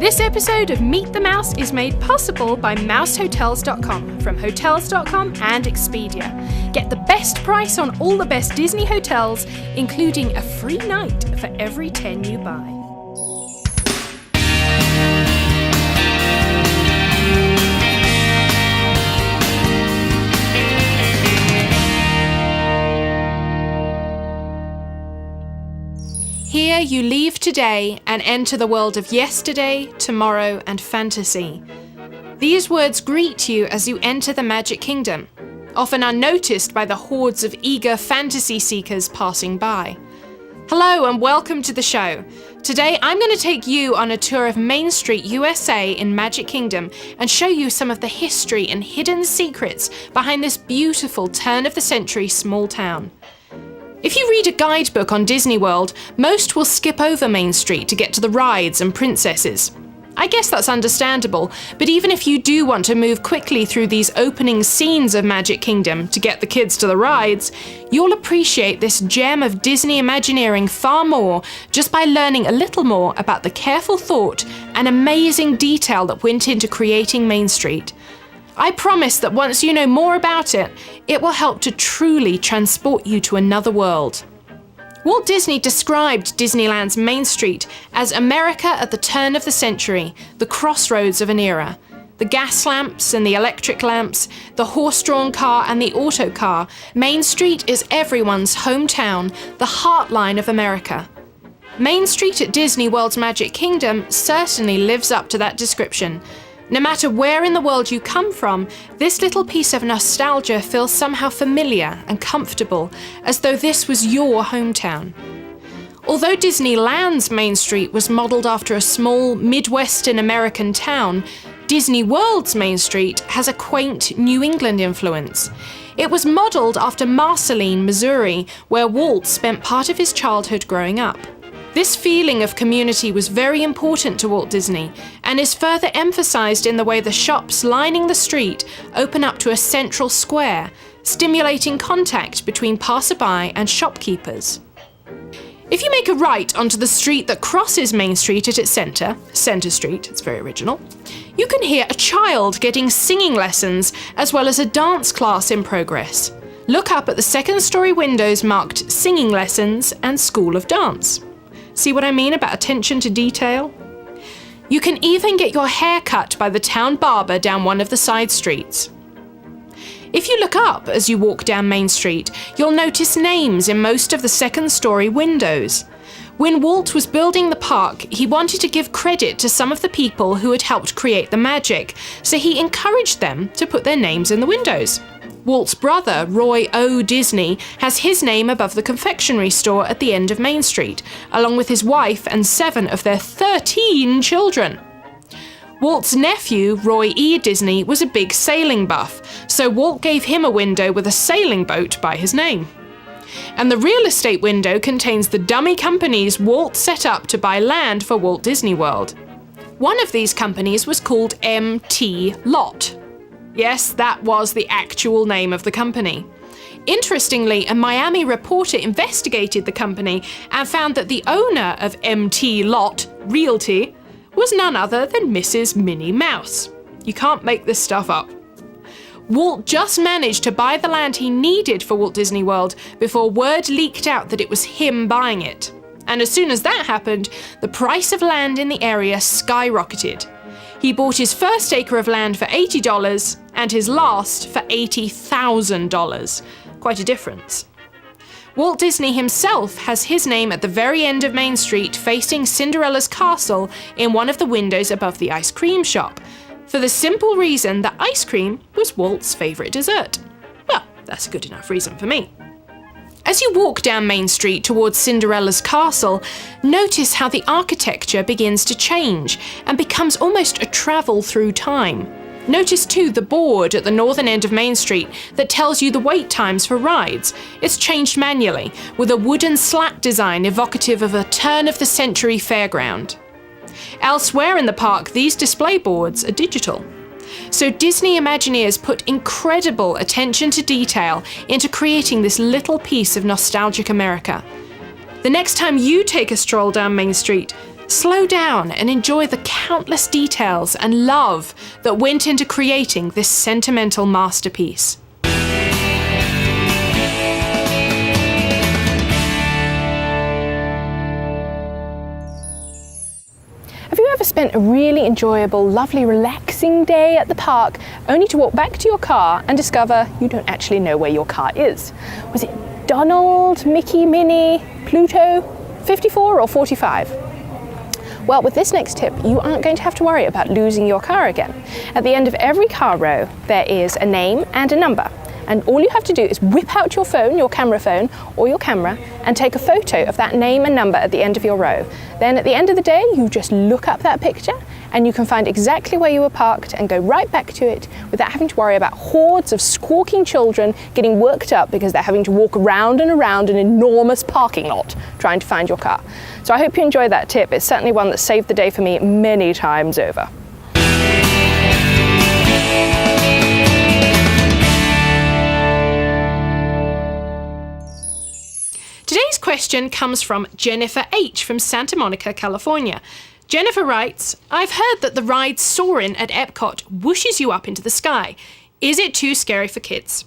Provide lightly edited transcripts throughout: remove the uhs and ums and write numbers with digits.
This episode of Meet the Mouse is made possible by mousehotels.com from Hotels.com and Expedia. Get the best price on all the best Disney hotels, including a free night for every 10 you buy. Here you leave today and enter the world of yesterday, tomorrow, and fantasy. These words greet you as you enter the Magic Kingdom, often unnoticed by the hordes of eager fantasy seekers passing by. Hello and welcome to the show. Today I'm going to take you on a tour of Main Street, USA in Magic Kingdom and show you some of the history and hidden secrets behind this beautiful turn-of-the-century small town. If you read a guidebook on Disney World, most will skip over Main Street to get to the rides and princesses. I guess that's understandable, but even if you do want to move quickly through these opening scenes of Magic Kingdom to get the kids to the rides, you'll appreciate this gem of Disney Imagineering far more just by learning a little more about the careful thought and amazing detail that went into creating Main Street. I promise that once you know more about it, it will help to truly transport you to another world. Walt Disney described Disneyland's Main Street as America at the turn of the century, the crossroads of an era. The gas lamps and the electric lamps, the horse-drawn car and the auto car, Main Street is everyone's hometown, the heartline of America. Main Street at Disney World's Magic Kingdom certainly lives up to that description. No matter where in the world you come from, this little piece of nostalgia feels somehow familiar and comfortable, as though this was your hometown. Although Disneyland's Main Street was modelled after a small Midwestern American town, Disney World's Main Street has a quaint New England influence. It was modelled after Marceline, Missouri, where Walt spent part of his childhood growing up. This feeling of community was very important to Walt Disney and is further emphasized in the way the shops lining the street open up to a central square, stimulating contact between passerby and shopkeepers. If you make a right onto the street that crosses Main Street at its center, Center Street, it's very original, you can hear a child getting singing lessons as well as a dance class in progress. Look up at the second-story windows marked Singing Lessons and School of Dance. See what I mean about attention to detail? You can even get your hair cut by the town barber down one of the side streets. If you look up as you walk down Main Street, you'll notice names in most of the second-story windows. When Walt was building the park, he wanted to give credit to some of the people who had helped create the magic, so he encouraged them to put their names in the windows. Walt's brother, Roy O. Disney, has his name above the confectionery store at the end of Main Street, along with his wife and 7 of their 13 children. Walt's nephew, Roy E. Disney, was a big sailing buff, so Walt gave him a window with a sailing boat by his name. And the real estate window contains the dummy companies Walt set up to buy land for Walt Disney World. One of these companies was called MT Lot. Yes, that was the actual name of the company. Interestingly, a Miami reporter investigated the company and found that the owner of MT Lot Realty was none other than Mrs. Minnie Mouse. You can't make this stuff up. Walt just managed to buy the land he needed for Walt Disney World before word leaked out that it was him buying it. And as soon as that happened, the price of land in the area skyrocketed. He bought his first acre of land for $80 and his last for $80,000. Quite a difference. Walt Disney himself has his name at the very end of Main Street facing Cinderella's castle in one of the windows above the ice cream shop, for the simple reason that ice cream was Walt's favourite dessert. Well, that's a good enough reason for me. As you walk down Main Street towards Cinderella's castle, notice how the architecture begins to change and becomes almost a travel through time. Notice too the board at the northern end of Main Street that tells you the wait times for rides. It's changed manually, with a wooden slat design evocative of a turn-of-the-century fairground. Elsewhere in the park, these display boards are digital. So Disney Imagineers put incredible attention to detail into creating this little piece of nostalgic America. The next time you take a stroll down Main Street, Slow down and enjoy the countless details and love that went into creating this sentimental masterpiece. Have you ever spent a really enjoyable, lovely, relaxing day at the park only to walk back to your car and discover you don't actually know where your car is? Was it Donald, Mickey, Minnie, Pluto, 54 or 45? Well, with this next tip, you aren't going to have to worry about losing your car again. At the end of every car row, there is a name and a number. And all you have to do is whip out your phone, your camera phone, or your camera, and take a photo of that name and number at the end of your row. Then at the end of the day, you just look up that picture and you can find exactly where you were parked and go right back to it without having to worry about hordes of squawking children getting worked up because they're having to walk around and around an enormous parking lot trying to find your car. So I hope you enjoyed that tip. It's certainly one that saved the day for me many times over. Today's question comes from Jennifer H. from Santa Monica, California. Jennifer writes, I've heard that the ride Soarin' at Epcot whooshes you up into the sky. Is it too scary for kids?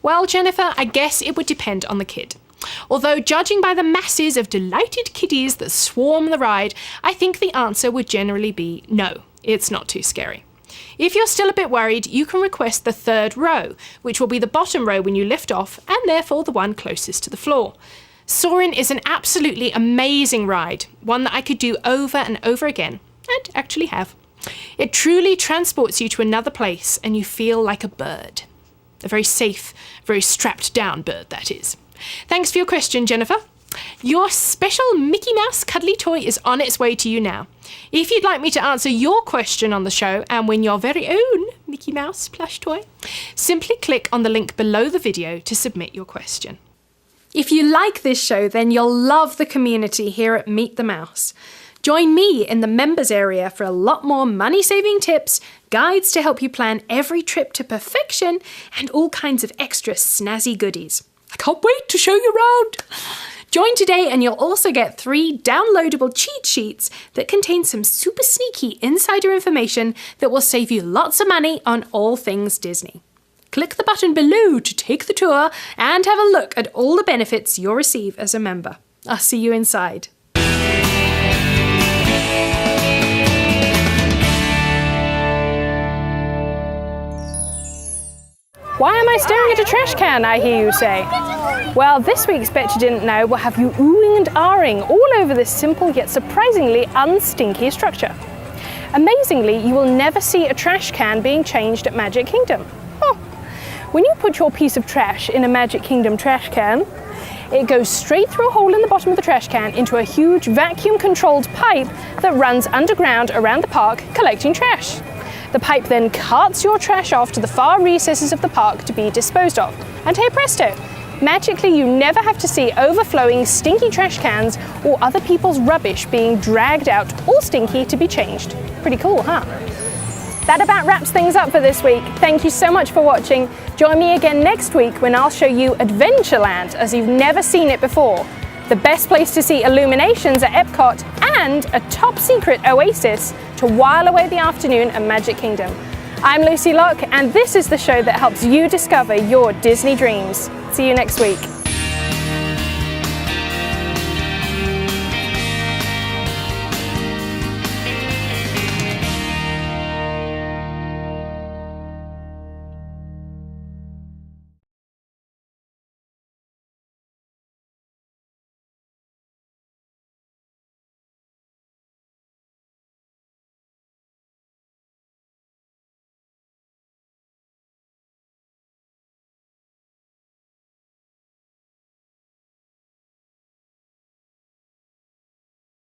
Well, Jennifer, I guess it would depend on the kid. Although, judging by the masses of delighted kiddies that swarm the ride, I think the answer would generally be no, it's not too scary. If you're still a bit worried, you can request the third row, which will be the bottom row when you lift off, and therefore the one closest to the floor. Soarin' is an absolutely amazing ride, one that I could do over and over again, and actually have. It truly transports you to another place and you feel like a bird. A very safe, very strapped down bird, that is. Thanks for your question, Jennifer. Your special Mickey Mouse cuddly toy is on its way to you now. If you'd like me to answer your question on the show and win your very own Mickey Mouse plush toy, simply click on the link below the video to submit your question. If you like this show, then you'll love the community here at Meet the Mouse. Join me in the members area for a lot more money-saving tips, guides to help you plan every trip to perfection, and all kinds of extra snazzy goodies. I can't wait to show you around! Join today and you'll also get 3 downloadable cheat sheets that contain some super sneaky insider information that will save you lots of money on all things Disney. Click the button below to take the tour and have a look at all the benefits you'll receive as a member. I'll see you inside. Why am I staring at a trash can, I hear you say? Well, this week's Bet You Didn't Know will have you oohing and ahhing all over this simple yet surprisingly unstinky structure. Amazingly, you will never see a trash can being changed at Magic Kingdom. Oh. When you put your piece of trash in a Magic Kingdom trash can, it goes straight through a hole in the bottom of the trash can into a huge vacuum-controlled pipe that runs underground around the park collecting trash. The pipe then carts your trash off to the far recesses of the park to be disposed of. And hey presto, magically you never have to see overflowing stinky trash cans or other people's rubbish being dragged out all stinky to be changed. Pretty cool, huh? That about wraps things up for this week. Thank you so much for watching. Join me again next week when I'll show you Adventureland as you've never seen it before. The best place to see illuminations at Epcot and a top secret oasis to while away the afternoon at Magic Kingdom. I'm Lucy Locke and this is the show that helps you discover your Disney dreams. See you next week.